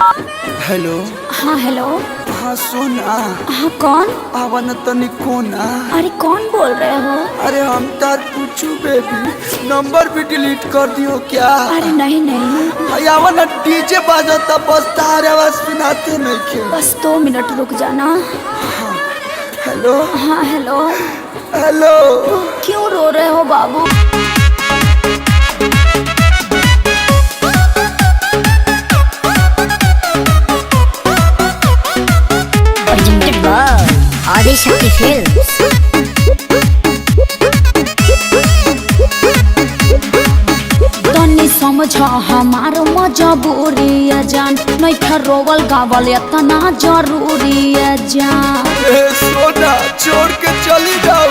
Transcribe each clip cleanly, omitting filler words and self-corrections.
Hello. हाँ hello. हाँ सोना। हाँ कौन? आवन तनी कोना। अरे कौन बोल रहे हो? अरे हम तार पूछू बेबी, नंबर भी डिलीट कर दियो क्या? अरे नहीं नहीं। आवन डीजे बाजता बस तार आवाज सुनाते नहीं के। बस 2 मिनट रुक जाना। हाँ हेलो। हाँ हेलो। हेलो। क्यों रो रहे हो बाबू? आदिशक्ति फिल्म्स। तनी समझ हमार मजबूरी है जान, नहीं रोवल गावल इतना जरूरी है जान। सोना छोड़ के चली जाओ।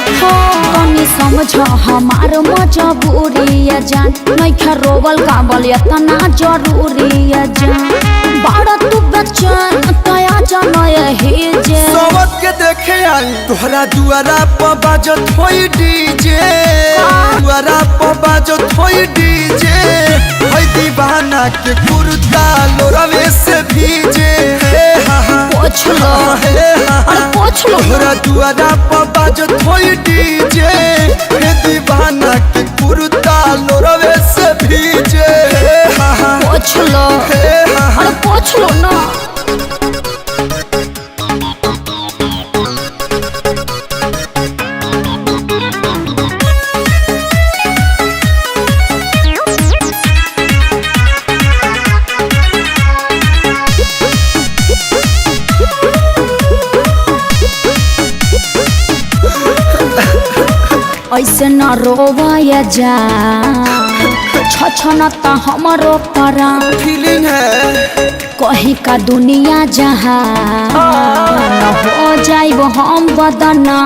तनी समझ हमार मजबूरी है जान, नहीं रोवल गावल इतना जरूरी है जान। बड़ा तू बच्चन तया जानो यही जे सोवत के देखे आई तोहरा दुआरा पर बाजत होई डीजे। दुआरा पर बाजत होई डीजे। होई दीवाना के कुर्ता लोरवे से भीजे। पोछ लो। अरे पोछ लो। तोहरा दुआरा पर बाजत होई डीजे। हे दीवाना के कुर्ता लोरवे से भीजे। पोछ लो। अरे पोछ लो ना। ऐसे न रोवाया जा, छछनता हमरो परान। फीलिंग है कहीं का दुनिया जहाँ न हो जाइब हम बदना।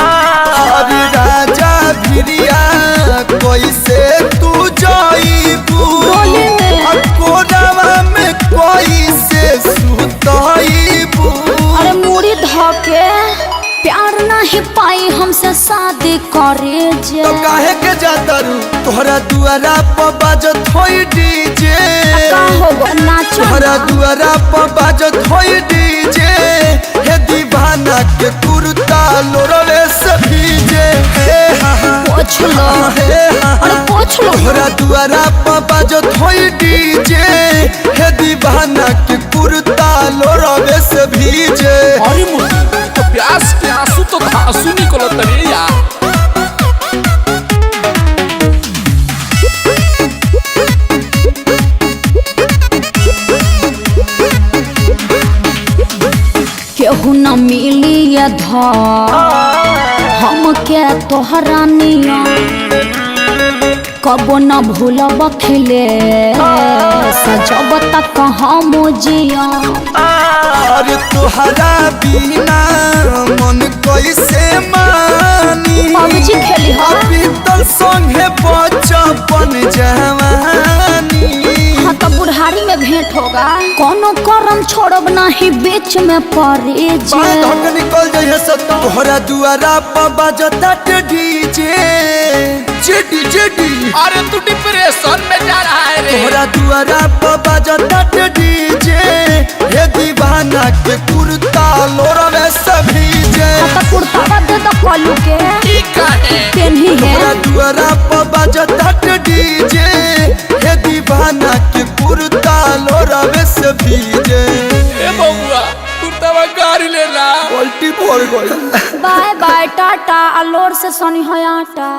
अरे राजा भिरिया कैसे तू जाइबू? कोरावा में कैसे सुताइबू? अरे मुड़ी धके प्यार नहीं पाई हमसे शादी करे जे। तो काहे के जाता रू? तोहरा दुआरा पर बाजत होई डीजे। का होगा नाचो तोहरा दुआरा पर बाजत होई डीजे। हे दीवाना के कुर्ता लोरवे से भीजे। पोछ लो। अरे पोछ लो। तोहरा दुआरा पर बाजत होई डीजे। हे दीवाना के कुर्ता लोरवे से भीजे। अरे मुर्गी तो प्यास के आंसू तो आंसू निकलत रे यार। केहू न मिली ये धर हम के तोहरा निया। कबो न भूलब खिले सजब तक हम जिया। अरे तोहरा बिना मन कैसे मानी? पबजी खेली हा? बीतल संगे बचपन जवानी। हाँ तो बुढ़ारी में भेंट होगा। कोनो करम छोड़ब नहीं बीच में पड़े जे। धक निकल जाइए सब। तोहरा दुआरा पर बाजता डीजे। JD JD. अरे तू डिप्रेशन में जा रहा है रे। तोहरा दुआरा पर बाजता डीजे। हे दीवाना के कुर्ता लोरवे से भीजे। तो कुर्ता दे दो कलू के। ठीक है पेन्ही है। तोहरा दुआरा पर बाजता डीजे। हे दीवाना के कुर्ता लोरवे से भीजे। ए बउआ कुर्तावा गाड़ी लेला। पलटी पड़ गई। बाय बाय टाटा अलोर से सनी है आटा।